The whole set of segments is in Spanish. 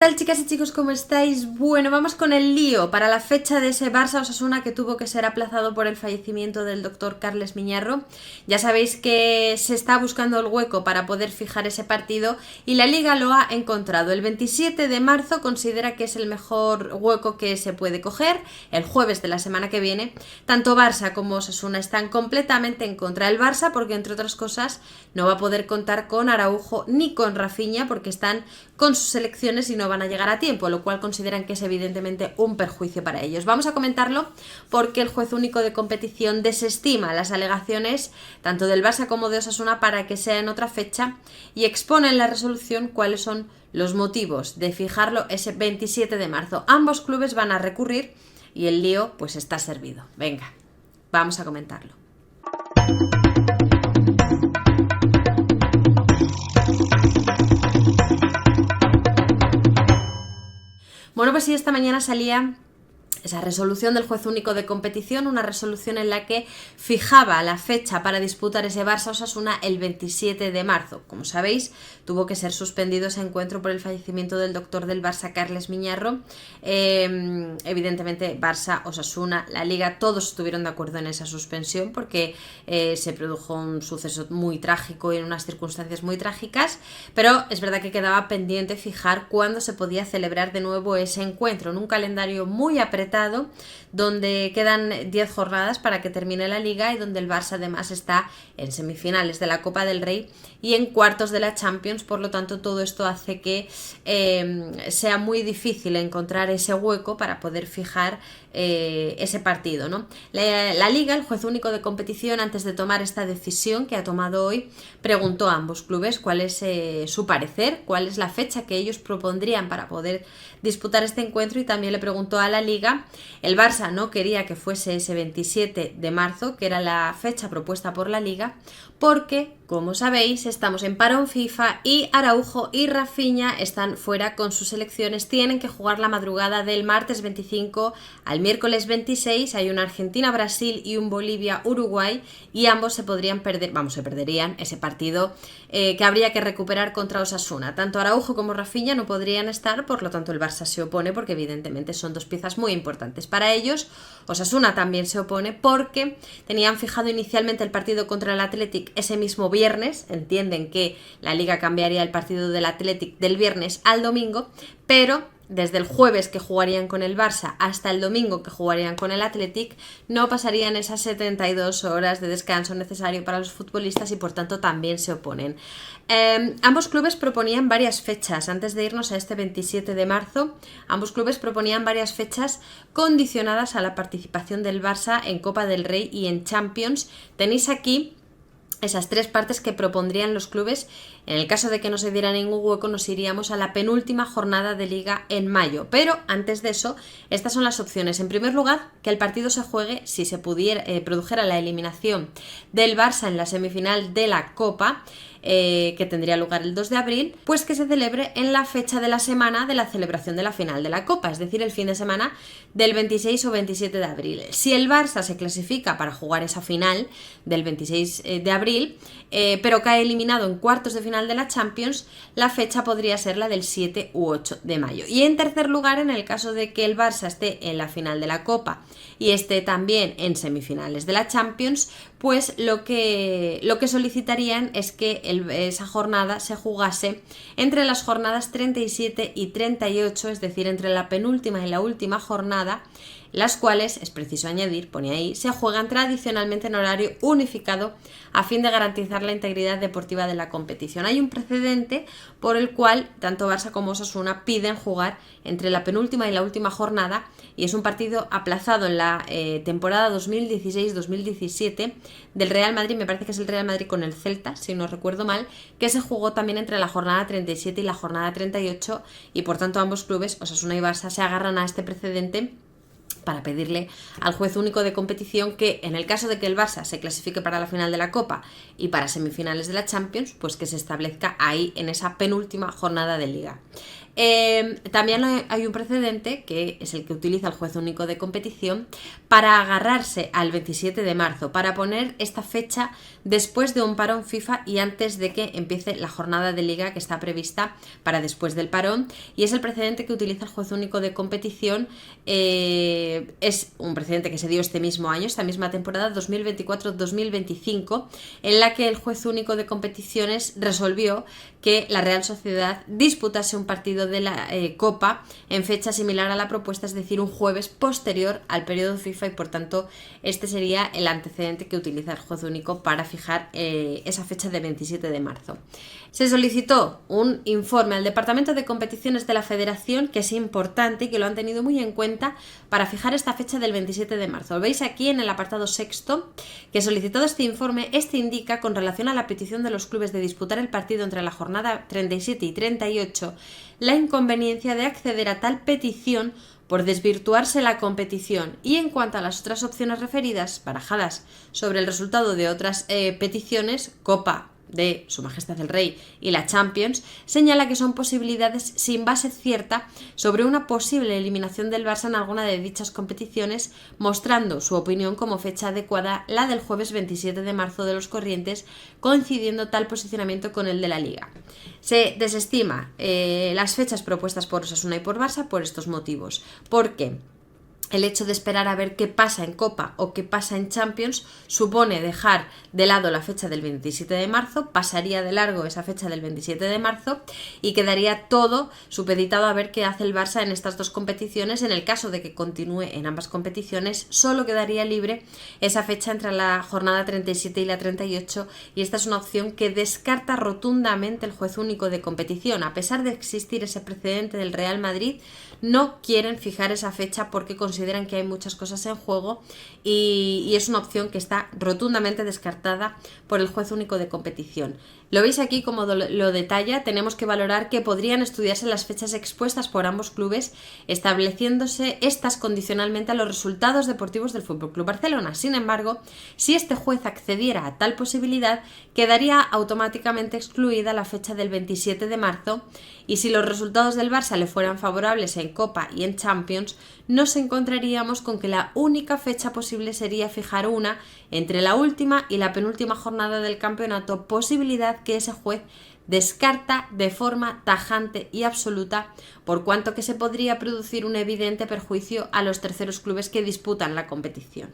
tal, chicas y chicos? ¿Cómo estáis? Bueno, vamos con el lío para la fecha de ese Barça-Osasuna que tuvo que ser aplazado por el fallecimiento del doctor Carles Miñarro. Ya sabéis que se está buscando el hueco para poder fijar ese partido y la Liga lo ha encontrado. El 27 de marzo considera que es el mejor hueco que se puede coger, el jueves de la semana que viene. Tanto Barça como Osasuna están completamente en contra del Barça porque, entre otras cosas, no va a poder contar con Araujo ni con Rafinha porque están con sus selecciones y no van a llegar a tiempo, lo cual consideran que es evidentemente un perjuicio para ellos. Vamos a comentarlo porque el juez único de competición desestima las alegaciones tanto del Barça como de Osasuna para que sea en otra fecha y expone en la resolución cuáles son los motivos de fijarlo ese 27 de marzo. Ambos clubes van a recurrir y el lío pues está servido. Venga, vamos a comentarlo. Bueno, pues sí, esta mañana salía esa resolución del juez único de competición, una resolución en la que fijaba la fecha para disputar ese Barça-Osasuna el 27 de marzo. Como sabéis, tuvo que ser suspendido ese encuentro por el fallecimiento del doctor del Barça, Carles Miñarro. Evidentemente, Barça, Osasuna, la Liga, todos estuvieron de acuerdo en esa suspensión porque se produjo un suceso muy trágico y en unas circunstancias muy trágicas, pero es verdad que quedaba pendiente fijar cuándo se podía celebrar de nuevo ese encuentro en un calendario muy apretado donde quedan 10 jornadas para que termine la Liga y donde el Barça además está en semifinales de la Copa del Rey y en cuartos de la Champions. Por lo tanto, todo esto hace que sea muy difícil encontrar ese hueco para poder fijar ese partido, ¿no? La Liga, el juez único de competición, antes de tomar esta decisión que ha tomado hoy, preguntó a ambos clubes cuál es su parecer, cuál es la fecha que ellos propondrían para poder disputar este encuentro, y también le preguntó a la Liga. El Barça no quería que fuese ese 27 de marzo, que era la fecha propuesta por la Liga, porque, como sabéis, estamos en parón FIFA y Araujo y Rafinha están fuera con sus selecciones. Tienen que jugar la madrugada del martes 25 al miércoles 26. Hay un Argentina-Brasil y un Bolivia-Uruguay y ambos se perderían ese partido que habría que recuperar contra Osasuna. Tanto Araujo como Rafinha no podrían estar, por lo tanto el Barça se opone porque evidentemente son dos piezas muy importantes para ellos. Osasuna también se opone porque tenían fijado inicialmente el partido contra el Athletic ese mismo viernes. Entienden que la Liga cambiaría el partido del Athletic del viernes al domingo, pero desde el jueves que jugarían con el Barça hasta el domingo que jugarían con el Athletic no pasarían esas 72 horas de descanso necesario para los futbolistas y por tanto también se oponen. Ambos clubes proponían varias fechas. Antes de irnos a este 27 de marzo, ambos clubes proponían varias fechas condicionadas a la participación del Barça en Copa del Rey y en Champions. Tenéis aquí esas tres partes que propondrían los clubes. En el caso de que no se diera ningún hueco, nos iríamos a la penúltima jornada de Liga en mayo. Pero antes de eso, estas son las opciones. En primer lugar, que el partido se juegue, si se produjera la eliminación del Barça en la semifinal de la Copa, que tendría lugar el 2 de abril, pues que se celebre en la fecha de la semana de la celebración de la final de la Copa, es decir, el fin de semana del 26 o 27 de abril. Si el Barça se clasifica para jugar esa final del 26 de abril, pero cae eliminado en cuartos de final de la Champions, la fecha podría ser la del 7 u 8 de mayo. Y en tercer lugar, en el caso de que el Barça esté en la final de la Copa y esté también en semifinales de la Champions, pues lo que solicitarían es que esa jornada se jugase entre las jornadas 37 y 38, es decir, entre la penúltima y la última jornada, las cuales, es preciso añadir, pone ahí, se juegan tradicionalmente en horario unificado a fin de garantizar la integridad deportiva de la competición. Hay un precedente por el cual tanto Barça como Osasuna piden jugar entre la penúltima y la última jornada y es un partido aplazado en la temporada 2016-2017 del Real Madrid, me parece que es el Real Madrid con el Celta, si no recuerdo mal, que se jugó también entre la jornada 37 y la jornada 38 y por tanto ambos clubes, Osasuna y Barça, se agarran a este precedente para pedirle al juez único de competición que en el caso de que el Barça se clasifique para la final de la Copa y para semifinales de la Champions, pues que se establezca ahí en esa penúltima jornada de Liga. También hay un precedente, que es el que utiliza el juez único de competición, para agarrarse al 27 de marzo, para poner esta fecha después de un parón FIFA y antes de que empiece la jornada de liga que está prevista para después del parón, y es el precedente que utiliza el juez único de competición. Es un precedente que se dio este mismo año, esta misma temporada 2024-2025, en la que el juez único de competiciones resolvió que la Real Sociedad disputase un partido de la Copa en fecha similar a la propuesta, es decir, un jueves posterior al periodo FIFA, y por tanto este sería el antecedente que utiliza el juez único para fijar esa fecha de 27 de marzo. Se solicitó un informe al Departamento de Competiciones de la Federación, que es importante y que lo han tenido muy en cuenta para fijar esta fecha del 27 de marzo. Lo veis aquí en el apartado sexto, que solicitado este informe, este indica con relación a la petición de los clubes de disputar el partido entre la jornada 37 y 38, la inconveniencia de acceder a tal petición por desvirtuarse la competición, y en cuanto a las otras opciones referidas, barajadas sobre el resultado de otras peticiones, Copa de Su Majestad el Rey y la Champions, señala que son posibilidades sin base cierta sobre una posible eliminación del Barça en alguna de dichas competiciones, mostrando su opinión como fecha adecuada la del jueves 27 de marzo de los corrientes, coincidiendo tal posicionamiento con el de la Liga. Se desestima las fechas propuestas por Osasuna y por Barça por estos motivos, porque el hecho de esperar a ver qué pasa en Copa o qué pasa en Champions supone dejar de lado la fecha del 27 de marzo, pasaría de largo esa fecha del 27 de marzo y quedaría todo supeditado a ver qué hace el Barça en estas dos competiciones. En el caso de que continúe en ambas competiciones, solo quedaría libre esa fecha entre la jornada 37 y la 38, y esta es una opción que descarta rotundamente el juez único de competición. A pesar de existir ese precedente del Real Madrid, no quieren fijar esa fecha porque consideran que hay muchas cosas en juego, y es una opción que está rotundamente descartada por el juez único de competición. Lo veis aquí como lo detalla. Tenemos que valorar que podrían estudiarse las fechas expuestas por ambos clubes, estableciéndose estas condicionalmente a los resultados deportivos del FC Barcelona. Sin embargo, si este juez accediera a tal posibilidad, quedaría automáticamente excluida la fecha del 27 de marzo, y si los resultados del Barça le fueran favorables en Copa y en Champions, nos encontraríamos con que la única fecha posible sería fijar una entre la última y la penúltima jornada del campeonato, posibilidad que ese juez descarta de forma tajante y absoluta, por cuanto que se podría producir un evidente perjuicio a los terceros clubes que disputan la competición.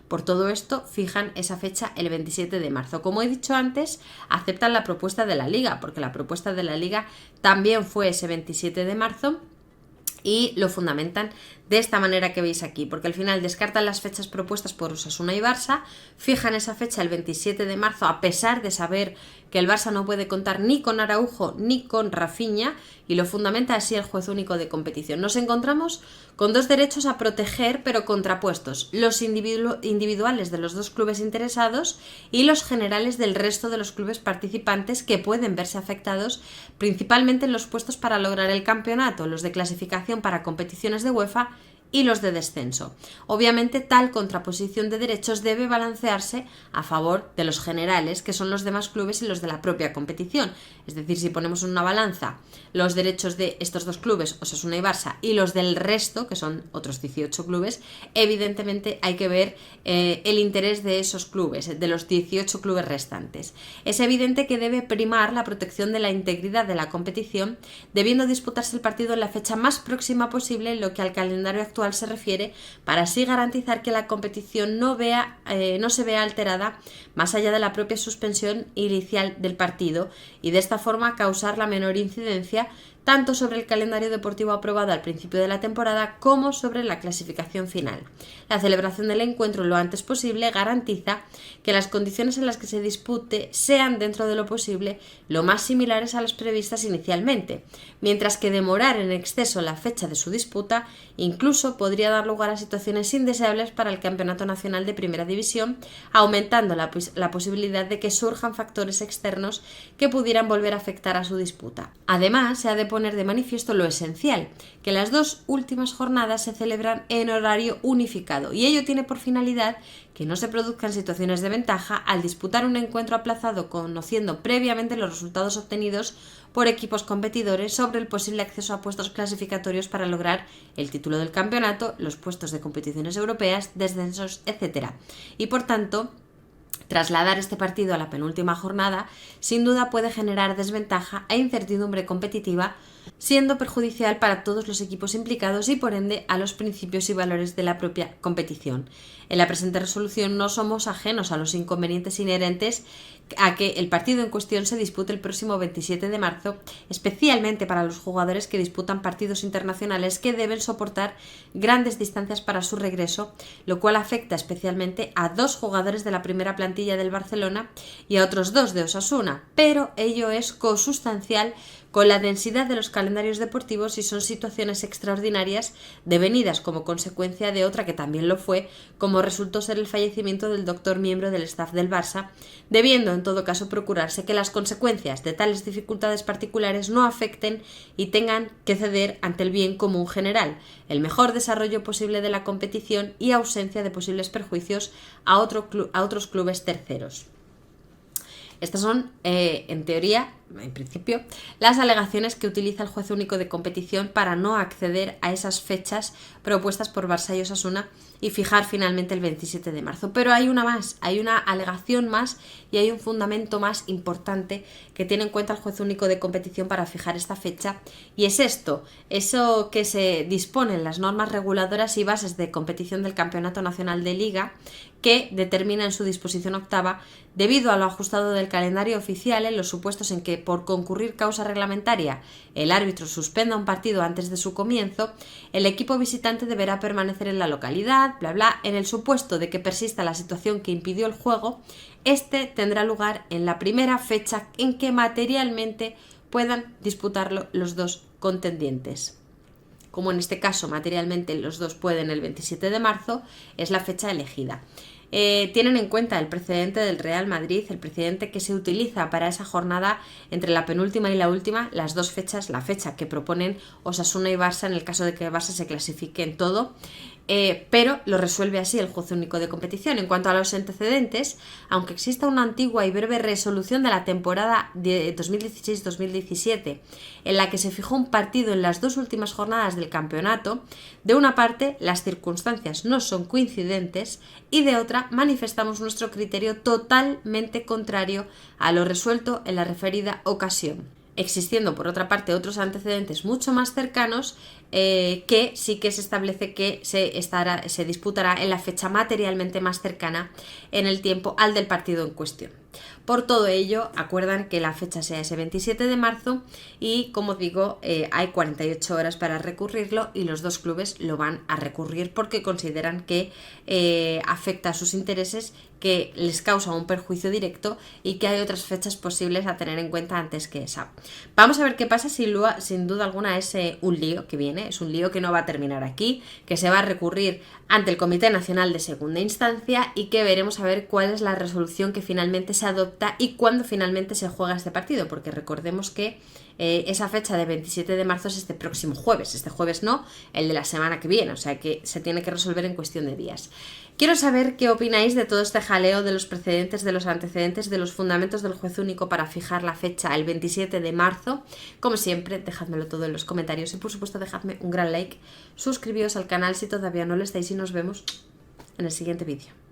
Por todo esto, fijan esa fecha el 27 de marzo. Como he dicho antes, aceptan la propuesta de la Liga, porque la propuesta de la Liga también fue ese 27 de marzo, y lo fundamentan de esta manera que veis aquí, porque al final descartan las fechas propuestas por Osasuna y Barça, fijan esa fecha el 27 de marzo a pesar de saber que el Barça no puede contar ni con Araujo ni con Rafinha, y lo fundamenta así el juez único de competición. Nos encontramos con dos derechos a proteger pero contrapuestos: los individuales de los dos clubes interesados y los generales del resto de los clubes participantes, que pueden verse afectados principalmente en los puestos para lograr el campeonato, los de clasificación para competiciones de UEFA y los de descenso. Obviamente, tal contraposición de derechos debe balancearse a favor de los generales, que son los demás clubes y los de la propia competición. Es decir, si ponemos en una balanza los derechos de estos dos clubes, Osasuna y Barça, y los del resto, que son otros 18 clubes, evidentemente hay que ver el interés de esos clubes, de los 18 clubes restantes. Es evidente que debe primar la protección de la integridad de la competición, debiendo disputarse el partido en la fecha más próxima posible en lo que al calendario actual se refiere, para así garantizar que la competición no se vea alterada más allá de la propia suspensión inicial del partido, y de esta forma causar la menor incidencia tanto sobre el calendario deportivo aprobado al principio de la temporada como sobre la clasificación final. La celebración del encuentro lo antes posible garantiza que las condiciones en las que se dispute sean, dentro de lo posible, lo más similares a las previstas inicialmente, mientras que demorar en exceso la fecha de su disputa incluso podría dar lugar a situaciones indeseables para el Campeonato Nacional de Primera División, aumentando la posibilidad de que surjan factores externos que pudieran volver a afectar a su disputa. Además, se ha de poner poner de manifiesto lo esencial, que las dos últimas jornadas se celebran en horario unificado y ello tiene por finalidad que no se produzcan situaciones de ventaja al disputar un encuentro aplazado conociendo previamente los resultados obtenidos por equipos competidores sobre el posible acceso a puestos clasificatorios para lograr el título del campeonato, los puestos de competiciones europeas, descensos, etc. Y por tanto, trasladar este partido a la penúltima jornada sin duda puede generar desventaja e incertidumbre competitiva, siendo perjudicial para todos los equipos implicados y por ende a los principios y valores de la propia competición. En la presente resolución no somos ajenos a los inconvenientes inherentes a que el partido en cuestión se dispute el próximo 27 de marzo, especialmente para los jugadores que disputan partidos internacionales que deben soportar grandes distancias para su regreso, lo cual afecta especialmente a 2 jugadores de la primera plantilla del Barcelona y a otros 2 de Osasuna, pero ello es consustancial con la densidad de los calendarios deportivos y son situaciones extraordinarias devenidas como consecuencia de otra que también lo fue, como resultó ser el fallecimiento del doctor miembro del staff del Barça, debiendo en todo caso procurarse que las consecuencias de tales dificultades particulares no afecten y tengan que ceder ante el bien común general, el mejor desarrollo posible de la competición y ausencia de posibles perjuicios a otros clubes terceros. Estas son, en teoría, en principio, las alegaciones que utiliza el juez único de competición para no acceder a esas fechas propuestas por Barça y Osasuna y fijar finalmente el 27 de marzo. Pero hay una más, hay una alegación más y hay un fundamento más importante que tiene en cuenta el juez único de competición para fijar esta fecha, y es eso que se dispone en las normas reguladoras y bases de competición del Campeonato Nacional de Liga, que determina en su disposición octava, debido a lo ajustado del calendario oficial en los supuestos en que por concurrir causa reglamentaria el árbitro suspenda un partido antes de su comienzo, el equipo visitante deberá permanecer en la localidad, en el supuesto de que persista la situación que impidió el juego, este tendrá lugar en la primera fecha en que materialmente puedan disputarlo los dos contendientes. Como en este caso materialmente los dos pueden el 27 de marzo, es la fecha elegida. Tienen en cuenta el precedente del Real Madrid, el precedente que se utiliza para esa jornada entre la penúltima y la última, las dos fechas, la fecha que proponen Osasuna y Barça en el caso de que Barça se clasifique en todo, pero lo resuelve así el juez único de competición. En cuanto a los antecedentes, aunque exista una antigua y breve resolución de la temporada de 2016-2017 en la que se fijó un partido en las dos últimas jornadas del campeonato, de una parte las circunstancias no son coincidentes y de otra manifestamos nuestro criterio totalmente contrario a lo resuelto en la referida ocasión, existiendo por otra parte otros antecedentes mucho más cercanos que sí que se establece que se disputará en la fecha materialmente más cercana en el tiempo al del partido en cuestión. Por todo ello, acuerdan que la fecha sea ese 27 de marzo y, como digo, hay 48 horas para recurrirlo y los dos clubes lo van a recurrir porque consideran que afecta a sus intereses, que les causa un perjuicio directo y que hay otras fechas posibles a tener en cuenta antes que esa. Vamos a ver qué pasa si sin duda alguna es un lío que viene, es un lío que no va a terminar aquí, que se va a recurrir ante el Comité Nacional de Segunda Instancia y que veremos a ver cuál es la resolución que finalmente se adopta y cuándo finalmente se juega este partido, porque recordemos que esa fecha de 27 de marzo es este próximo jueves, este jueves no, el de la semana que viene, o sea que se tiene que resolver en cuestión de días. Quiero saber qué opináis de todo este jaleo, de los precedentes, de los antecedentes, de los fundamentos del juez único para fijar la fecha el 27 de marzo. Como siempre, dejádmelo todo en los comentarios y por supuesto dejadme un gran like, suscribíos al canal si todavía no lo estáis y nos vemos en el siguiente vídeo.